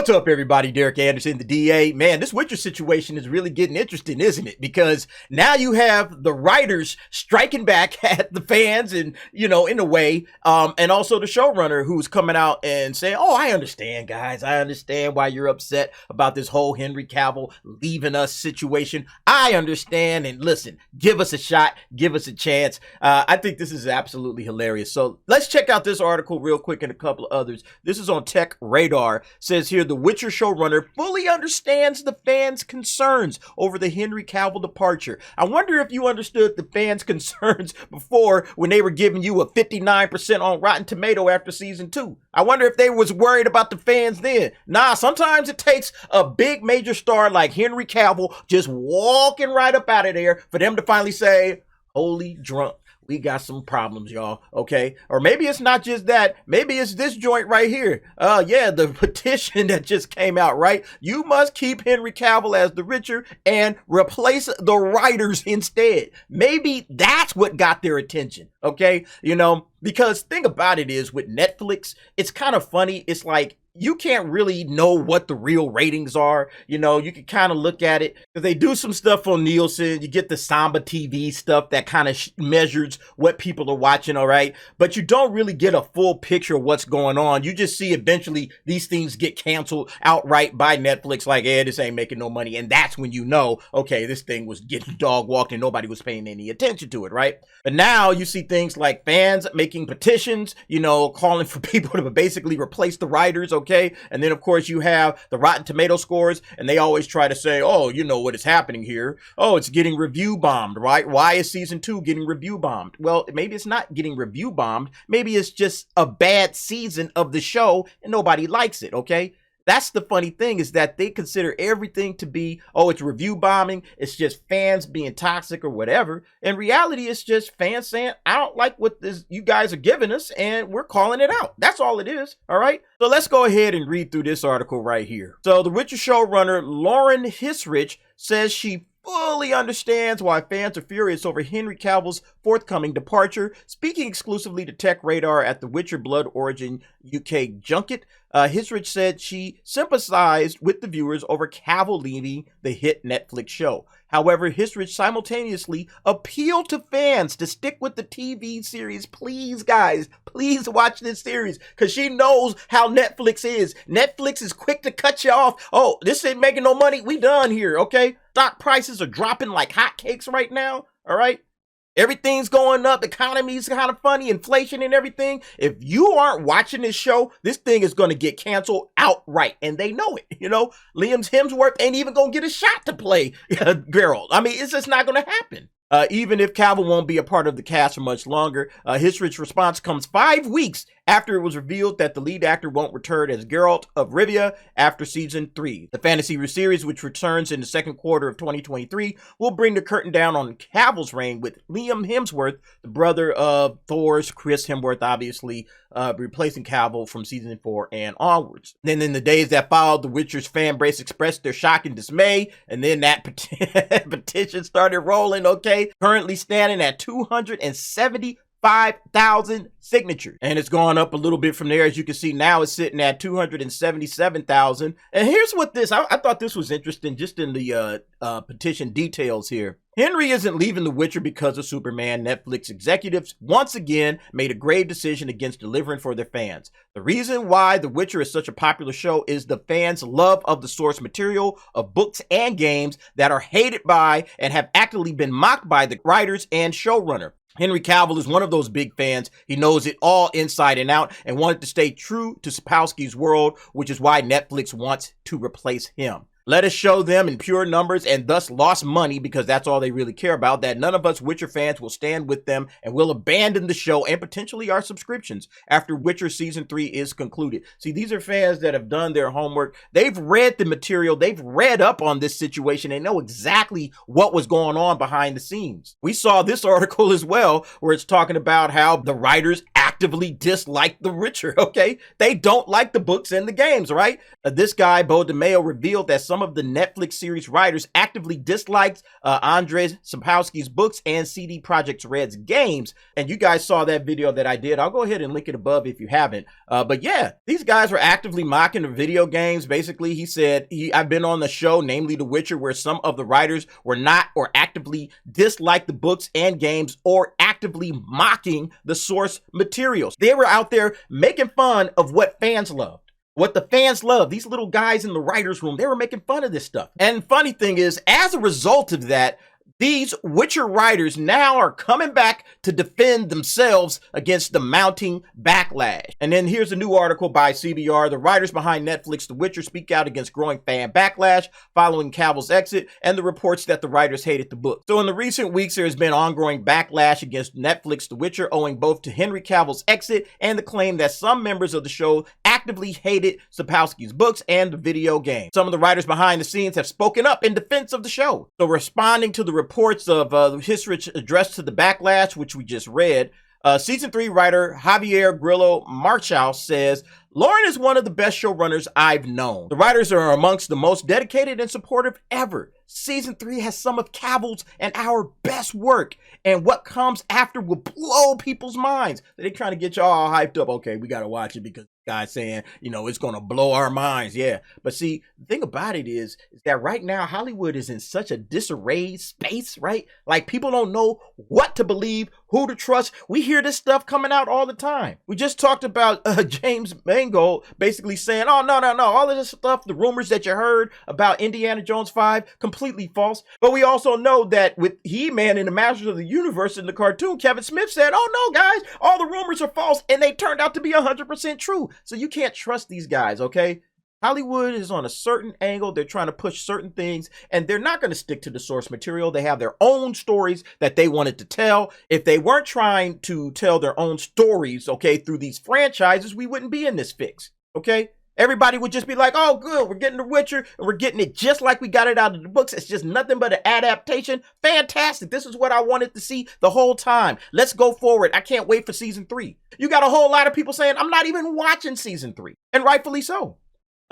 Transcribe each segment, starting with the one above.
What's up, everybody? Derek Anderson, the DA. Man, this Witcher situation is really getting interesting, isn't it? Because now you have the writers striking back at the fans and, in a way, and also the showrunner who's coming out and saying, oh, I understand, guys. I understand why you're upset about this whole Henry Cavill leaving us situation. I understand. And listen, give us a shot. Give us a chance. I think this is absolutely hilarious. So let's check out this article real quick and a couple of others. This is on Tech Radar. Says here, the Witcher showrunner fully understands the fans' concerns over the Henry Cavill departure. I wonder if you understood the fans' concerns before when they were giving you a 59% on Rotten Tomato after season 2. I wonder if they was worried about the fans then. Nah, sometimes it takes a big major star like Henry Cavill just walking right up out of there for them to finally say, holy drunk. We got some problems, y'all, okay? Or maybe it's not just that. Maybe it's this joint right here. Yeah, the petition that just came out, right? You must keep Henry Cavill as the Witcher and replace the writers instead. Maybe that's what got their attention, okay? Because thing about it is with Netflix, it's kind of funny. It's like, you can't really know what the real ratings are. You can kind of look at it. If they do some stuff on Nielsen, you get the Samba TV stuff that kind of measures what people are watching, all right? But you don't really get a full picture of what's going on. You just see eventually these things get canceled outright by Netflix, like, this ain't making no money. And that's when you know, okay, this thing was getting dog walked and nobody was paying any attention to it, right? But now you see things like fans making petitions, calling for people to basically replace the writers, okay? And then, of course, you have the Rotten Tomato scores, and they always try to say, oh, you know what is happening here. Oh, it's getting review bombed, right? Why is season 2 getting review bombed? Well, maybe it's not getting review bombed. Maybe it's just a bad season of the show, and nobody likes it, okay? That's the funny thing, is that they consider everything to be, oh, it's review bombing. It's just fans being toxic or whatever. In reality, it's just fans saying, I don't like what you guys are giving us, and we're calling it out. That's all it is, all right? So let's go ahead and read through this article right here. So the Witcher showrunner Lauren Hisrich says she fully understands why fans are furious over Henry Cavill's forthcoming departure. Speaking exclusively to Tech Radar at the Witcher Blood Origin UK junket, Hisrich said she sympathized with the viewers over Cavill leaving the hit Netflix show. However, Hisrich simultaneously appealed to fans to stick with the TV series. Please, guys, please watch this series, because she knows how Netflix is. Netflix is quick to cut you off. Oh, this ain't making no money. We done here, okay? Stock prices are dropping like hotcakes right now, all right? Everything's going up. The economy's kind of funny, inflation and everything. If you aren't watching this show, this thing is going to get canceled outright, and they know it. Liam Hemsworth ain't even going to get a shot to play Geralt. I mean, it's just not going to happen. Even if Cavill won't be a part of the cast for much longer, Hisrich's response comes 5 weeks after it was revealed that the lead actor won't return as Geralt of Rivia after season 3. The fantasy series, which returns in the second quarter of 2023, will bring the curtain down on Cavill's reign, with Liam Hemsworth, the brother of Thor's Chris Hemsworth, obviously replacing Cavill from season 4 and onwards. Then in the days that followed, the Witcher's fan base expressed their shock and dismay, and then that petition started rolling, okay? Currently standing at 275,000 signatures, and it's gone up a little bit from there. As you can see, now it's sitting at 277,000. And here's what I thought this was interesting, just in the petition details here. Henry isn't leaving The Witcher because of Superman. Netflix executives once again made a grave decision against delivering for their fans. The reason why The Witcher is such a popular show is the fans' love of the source material of books and games that are hated by and have actively been mocked by the writers and showrunner. Henry Cavill is one of those big fans. He knows it all inside and out and wanted to stay true to Sapkowski's world, which is why Netflix wants to replace him. Let us show them in pure numbers, and thus lost money, because that's all they really care about, that none of us Witcher fans will stand with them and will abandon the show and potentially our subscriptions after Witcher season 3 is concluded. See, these are fans that have done their homework. They've read the material. They've read up on this situation. They know exactly what was going on behind the scenes. We saw this article as well, where it's talking about how the writers actively dislike The Witcher, okay? They don't like the books and the games, right? This guy, Bo DeMeo, revealed that some some of the Netflix series writers actively disliked Andrzej Sapkowski's books and CD Projekt Red's games. And you guys saw that video that I did. I'll go ahead and link it above if you haven't. But yeah, these guys were actively mocking the video games. Basically, he said, I've been on the show, namely The Witcher, where some of the writers were not or actively disliked the books and games or actively mocking the source materials. They were out there making fun of what fans loved. What the fans love, these little guys in the writer's room, they were making fun of this stuff. And funny thing is, as a result of that, these Witcher writers now are coming back to defend themselves against the mounting backlash. And then here's a new article by CBR. The writers behind Netflix The Witcher speak out against growing fan backlash following Cavill's exit and the reports that the writers hated the book. So in the recent weeks, there has been ongoing backlash against Netflix The Witcher, owing both to Henry Cavill's exit and the claim that some members of the show actively hated Sapkowski's books and the video game. Some of the writers behind the scenes have spoken up in defense of the show. So responding to the reports of Hisrich's address to the backlash, which we just read, Season 3 writer Javier Grillo Marchal says, Lauren is one of the best showrunners I've known. The writers are amongst the most dedicated and supportive ever. Season 3 has some of Cavill's and our best work, and what comes after will blow people's minds. They're trying to get y'all all hyped up. Okay, we gotta watch it because the guy's saying, you know, it's gonna blow our minds. Yeah, but see, the thing about it is that right now Hollywood is in such a disarray space, right? Like, people don't know what to believe, who to trust. We hear this stuff coming out all the time. We just talked about James Mangold basically saying, oh, no, all of this stuff, the rumors that you heard about Indiana Jones 5, completely false. But we also know that with He-Man and the Masters of the Universe in the cartoon, Kevin Smith said, oh no, guys, all the rumors are false, and they turned out to be 100% true. So you can't trust these guys, okay? Hollywood is on a certain angle. They're trying to push certain things, and they're not going to stick to the source material. They have their own stories that they wanted to tell. If they weren't trying to tell their own stories, okay, through these franchises, we wouldn't be in this fix, okay? Everybody would just be like, oh, good, we're getting The Witcher, and we're getting it just like we got it out of the books. It's just nothing but an adaptation. Fantastic. This is what I wanted to see the whole time. Let's go forward. I can't wait for Season 3. You got a whole lot of people saying, I'm not even watching Season 3, and rightfully so.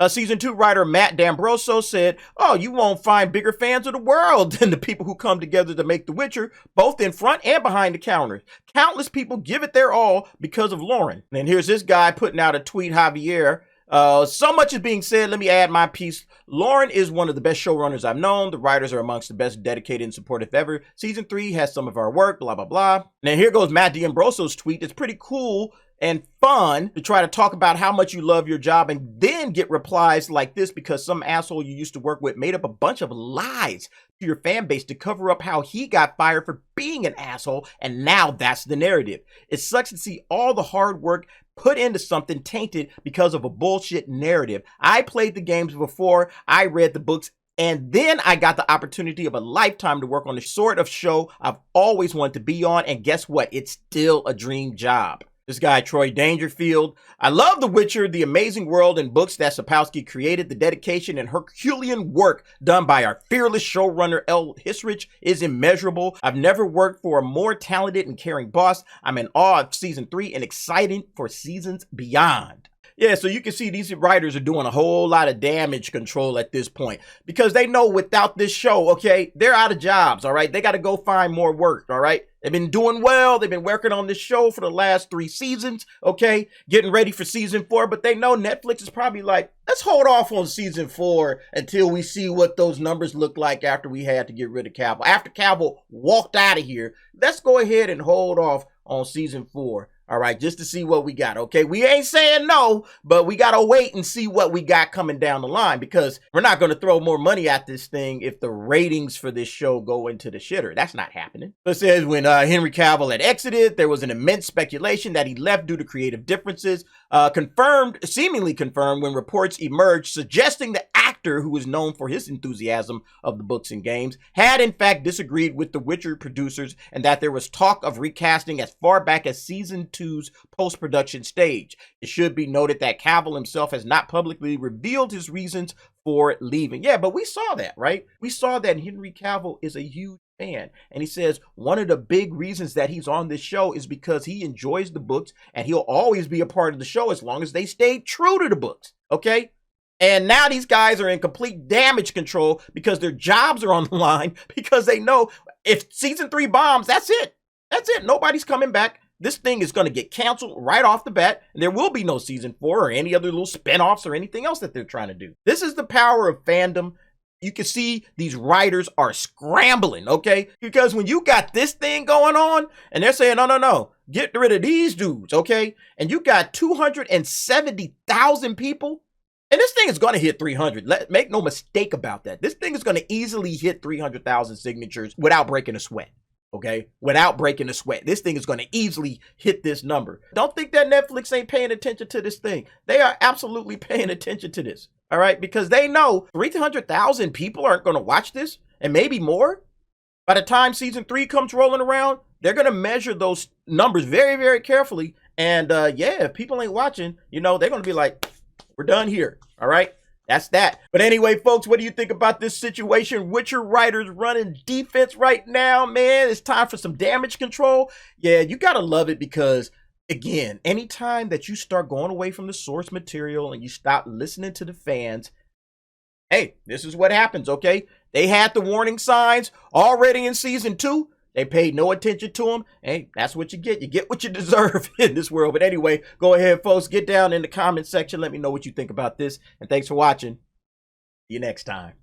Season 2 writer Matt D'Ambroso said, oh, you won't find bigger fans of the world than the people who come together to make The Witcher, both in front and behind the counters. Countless people give it their all because of Lauren. And here's this guy putting out a tweet, Javier. So much is being said. Let me add my piece. Lauren is one of the best showrunners I've known. The writers are amongst the best dedicated and supportive ever. Season 3 has some of our work, blah, blah, blah. Now here goes Matt D'Ambroso's tweet. It's pretty cool and fun to try to talk about how much you love your job and then get replies like this because some asshole you used to work with made up a bunch of lies to your fan base to cover up how he got fired for being an asshole, and now that's the narrative. It sucks to see all the hard work put into something tainted because of a bullshit narrative. I played the games before I read the books, and then I got the opportunity of a lifetime to work on the sort of show I've always wanted to be on, and guess what? It's still a dream job. This guy, Troy Dangerfield. I love The Witcher, the amazing world and books that Sapkowski created. The dedication and Herculean work done by our fearless showrunner, L. Hisrich, is immeasurable. I've never worked for a more talented and caring boss. I'm in awe of Season 3 and excited for seasons beyond. Yeah, so you can see these writers are doing a whole lot of damage control at this point because they know without this show, okay, they're out of jobs, all right? They got to go find more work, all right? They've been doing well. They've been working on this show for the last 3 seasons, okay? Getting ready for Season 4, but they know Netflix is probably like, let's hold off on Season 4 until we see what those numbers look like after we had to get rid of Cavill. After Cavill walked out of here, let's go ahead and hold off on Season 4. All right, just to see what we got, okay? We ain't saying no, but we got to wait and see what we got coming down the line because we're not going to throw more money at this thing if the ratings for this show go into the shitter. That's not happening. It says when Henry Cavill had exited, there was an immense speculation that he left due to creative differences, seemingly confirmed when reports emerged suggesting the actor, who is known for his enthusiasm of the books and games, had in fact disagreed with the Witcher producers and that there was talk of recasting as far back as Season 2's post-production stage. It should be noted that Cavill himself has not publicly revealed his reasons for leaving. Yeah, but we saw that, right? We saw that Henry Cavill is a huge fan. And he says one of the big reasons that he's on this show is because he enjoys the books and he'll always be a part of the show as long as they stay true to the books, okay? And now these guys are in complete damage control because their jobs are on the line, because they know if season 3 bombs, that's it. That's it. Nobody's coming back. This thing is going to get canceled right off the bat, and there will be no season 4 or any other little spinoffs or anything else that they're trying to do. This is the power of fandom. You can see these writers are scrambling, okay? Because when you got this thing going on, and they're saying, no, get rid of these dudes, okay? And you got 270,000 people, and this thing is going to hit 300. Make no mistake about that. This thing is going to easily hit 300,000 signatures without breaking a sweat. Okay, without breaking a sweat. This thing is going to easily hit this number. Don't think that Netflix ain't paying attention to this thing. They are absolutely paying attention to this. All right, because they know 300,000 people aren't going to watch this, and maybe more. By the time season 3 comes rolling around, they're going to measure those numbers very, very carefully. And yeah, if people ain't watching, they're going to be like, we're done here. All right. That's that. But anyway, folks, what do you think about this situation? Witcher writers running defense right now, man. It's time for some damage control. Yeah, you got to love it because, again, anytime that you start going away from the source material and you stop listening to the fans, hey, this is what happens, okay? They had the warning signs already in season 2. They paid no attention to them. Hey, that's what you get. You get what you deserve in this world. But anyway, go ahead, folks. Get down in the comment section. Let me know what you think about this. And thanks for watching. See you next time.